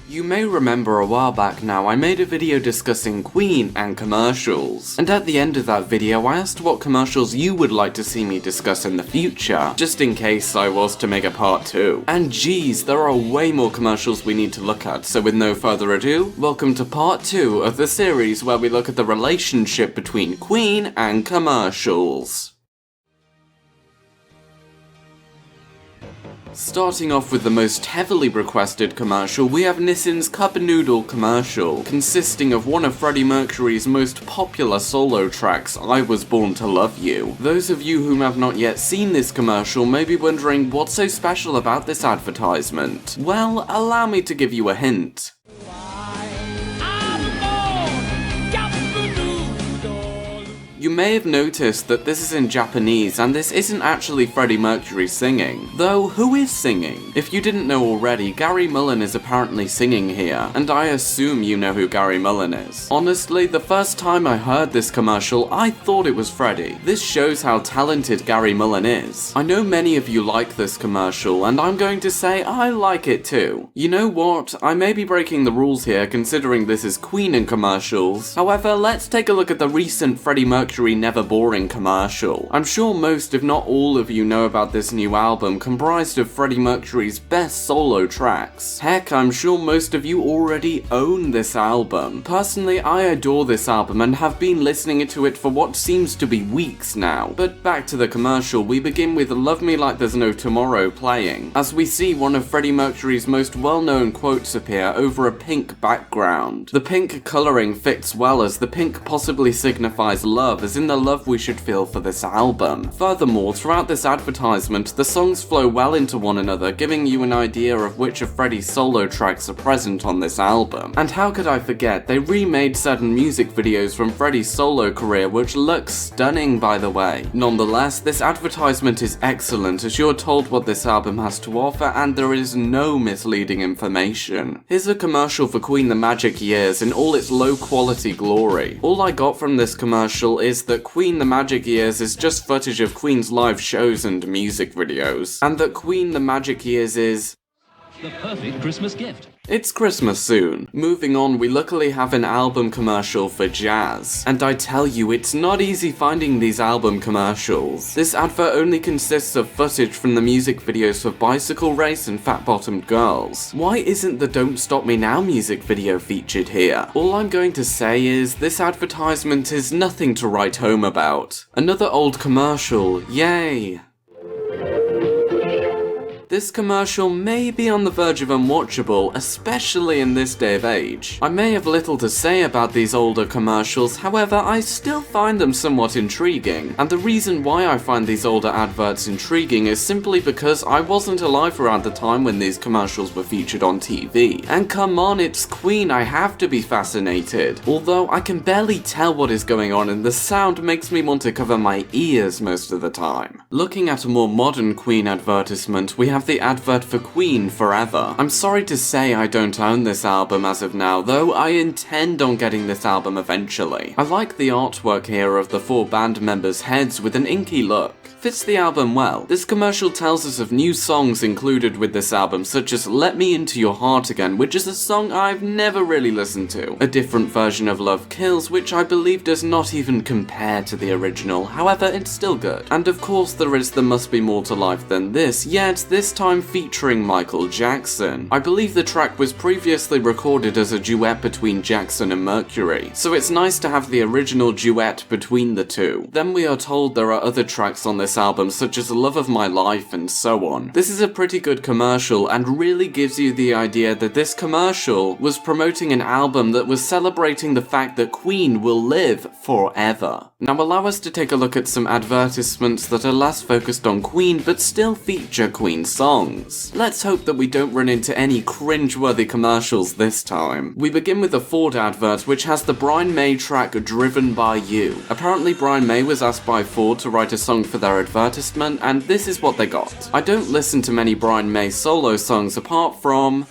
You may remember a while back now I made a video discussing Queen and commercials, and at the end of that video I asked what commercials you would like to see me discuss in the future, just in case I was to make a part 2. And geez, there are way more commercials we need to look at, so with no further ado, welcome to part 2 of the series where we look at the relationship between Queen and commercials. Starting off with the most heavily requested commercial, we have Nissin's Cup Noodle commercial, consisting of one of Freddie Mercury's most popular solo tracks, I Was Born to Love You. Those of you who have not yet seen this commercial may be wondering what's so special about this advertisement. Well, allow me to give you a hint. You may have noticed that this is in Japanese and this isn't actually Freddie Mercury singing. Though, who is singing? If you didn't know already, Gary Mullen is apparently singing here, and I assume you know who Gary Mullen is. Honestly, the first time I heard this commercial, I thought it was Freddie. This shows how talented Gary Mullen is. I know many of you like this commercial, and I'm going to say I like it too. You know what? I may be breaking the rules here considering this is Queen and commercials. However, let's take a look at the recent Freddie Mercury Never Boring commercial. I'm sure most, if not all of you know about this new album comprised of Freddie Mercury's best solo tracks. Heck, I'm sure most of you already own this album. Personally, I adore this album and have been listening to it for what seems to be weeks now. But back to the commercial, we begin with Love Me Like There's No Tomorrow playing, as we see one of Freddie Mercury's most well-known quotes appear over a pink background. The pink colouring fits well as the pink possibly signifies love, as in the love we should feel for this album. Furthermore, throughout this advertisement, the songs flow well into one another, giving you an idea of which of Freddie's solo tracks are present on this album. And how could I forget, they remade certain music videos from Freddie's solo career, which looks stunning by the way. Nonetheless, this advertisement is excellent as you're told what this album has to offer and there is no misleading information. Here's a commercial for Queen The Magic Years in all its low quality glory. All I got from this commercial is that Queen The Magic Years is just footage of Queen's live shows and music videos, and that Queen The Magic Years is the perfect Christmas gift. It's Christmas soon. Moving on, we luckily have an album commercial for Jazz. And I tell you, it's not easy finding these album commercials. This advert only consists of footage from the music videos for Bicycle Race and Fat Bottomed Girls. Why isn't the Don't Stop Me Now music video featured here? All I'm going to say is, this advertisement is nothing to write home about. Another old commercial, yay! This commercial may be on the verge of unwatchable, especially in this day of age. I may have little to say about these older commercials, however, I still find them somewhat intriguing. And the reason why I find these older adverts intriguing is simply because I wasn't alive around the time when these commercials were featured on TV. And come on, it's Queen, I have to be fascinated. Although I can barely tell what is going on and the sound makes me want to cover my ears most of the time. Looking at a more modern Queen advertisement, we have the advert for Queen Forever. I'm sorry to say I don't own this album as of now, though I intend on getting this album eventually. I like the artwork here of the 4 band members' heads with an inky look. Fits the album well. This commercial tells us of new songs included with this album, such as Let Me Into Your Heart Again, which is a song I've never really listened to. A different version of Love Kills, which I believe does not even compare to the original, however it's still good. And of course there is the Must Be More to Life Than This, yet this time featuring Michael Jackson. I believe the track was previously recorded as a duet between Jackson and Mercury, so it's nice to have the original duet between the two. Then we are told there are other tracks on this album such as Love of My Life and so on. This is a pretty good commercial and really gives you the idea that this commercial was promoting an album that was celebrating the fact that Queen will live forever. Now allow us to take a look at some advertisements that are less focused on Queen but still feature Queen songs. Let's hope that we don't run into any cringe-worthy commercials this time. We begin with a Ford advert which has the Brian May track Driven By You. Apparently Brian May was asked by Ford to write a song for their advertisement and this is what they got. I don't listen to many Brian May solo songs apart from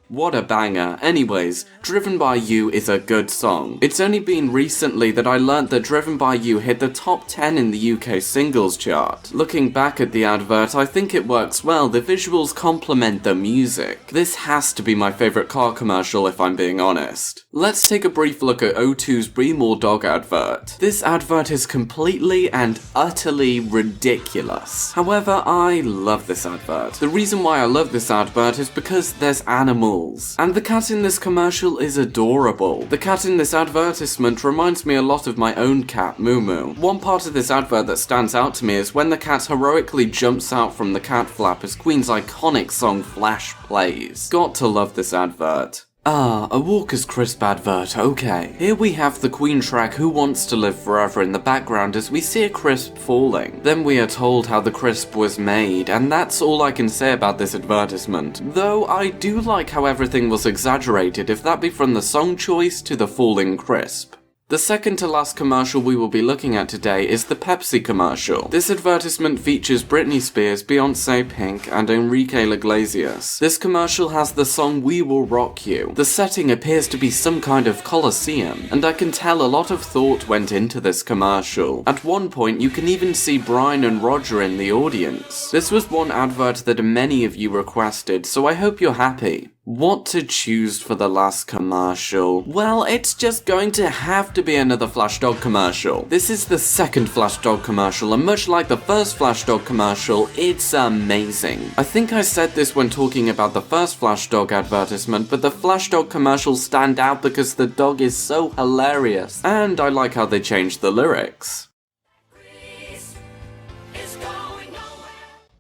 What a banger. Anyways, Driven By You is a good song. It's only been recently that I learnt that Driven By You hit the top 10 in the UK singles chart. Looking back at the advert, I think it works well. The visuals complement the music. This has to be my favourite car commercial if I'm being honest. Let's take a brief look at O2's Be More Dog advert. This advert is completely and utterly ridiculous. However, I love this advert. The reason why I love this advert is because there's animals. And the cat in this commercial is adorable. The cat in this advertisement reminds me a lot of my own cat, Moo Moo. One part of this advert that stands out to me is when the cat heroically jumps out from the cat flap as Queen's iconic song Flash plays. Got to love this advert. Ah, a Walker's Crisp advert, okay. Here we have the Queen track Who Wants to Live Forever in the background as we see a crisp falling. Then we are told how the crisp was made, and that's all I can say about this advertisement. Though I do like how everything was exaggerated, if that be from the song choice to the falling crisp. The second to last commercial we will be looking at today is the Pepsi commercial. This advertisement features Britney Spears, Beyoncé, Pink, and Enrique Iglesias. This commercial has the song We Will Rock You. The setting appears to be some kind of coliseum, and I can tell a lot of thought went into this commercial. At one point you can even see Brian and Roger in the audience. This was one advert that many of you requested, so I hope you're happy. What to choose for the last commercial? Well, it's just going to have to be another Flash Dog commercial. This is the second Flash Dog commercial, and much like the first Flash Dog commercial, it's amazing. I think I said this when talking about the first Flash Dog advertisement, but the Flash Dog commercials stand out because the dog is so hilarious, and I like how they changed the lyrics.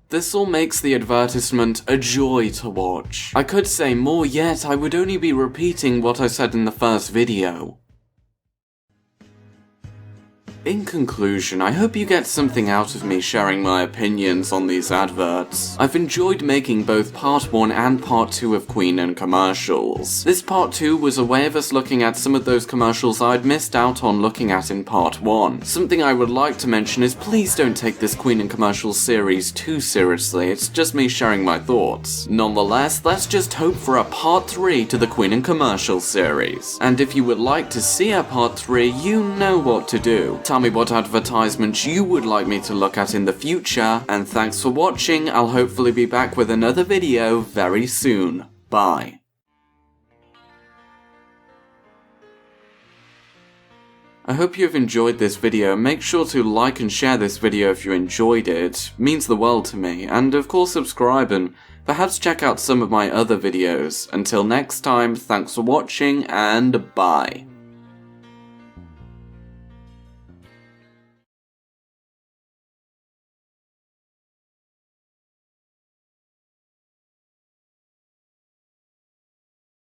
This all makes the advertisement a joy to watch. I could say more, yet I would only be repeating what I said in the first video. In conclusion, I hope you get something out of me sharing my opinions on these adverts. I've enjoyed making both part 1 and part 2 of Queen and commercials. This part 2 was a way of us looking at some of those commercials I'd missed out on looking at in part 1. Something I would like to mention is please don't take this Queen and commercials series too seriously, it's just me sharing my thoughts. Nonetheless, let's just hope for a part 3 to the Queen and commercials series. And if you would like to see a part 3, you know what to do. Tell me what advertisements you would like me to look at in the future, and thanks for watching. I'll hopefully be back with another video very soon. Bye. I hope you've enjoyed this video. Make sure to like and share this video if you enjoyed it. It means the world to me. And of course subscribe and perhaps check out some of my other videos. Until next time, thanks for watching and bye.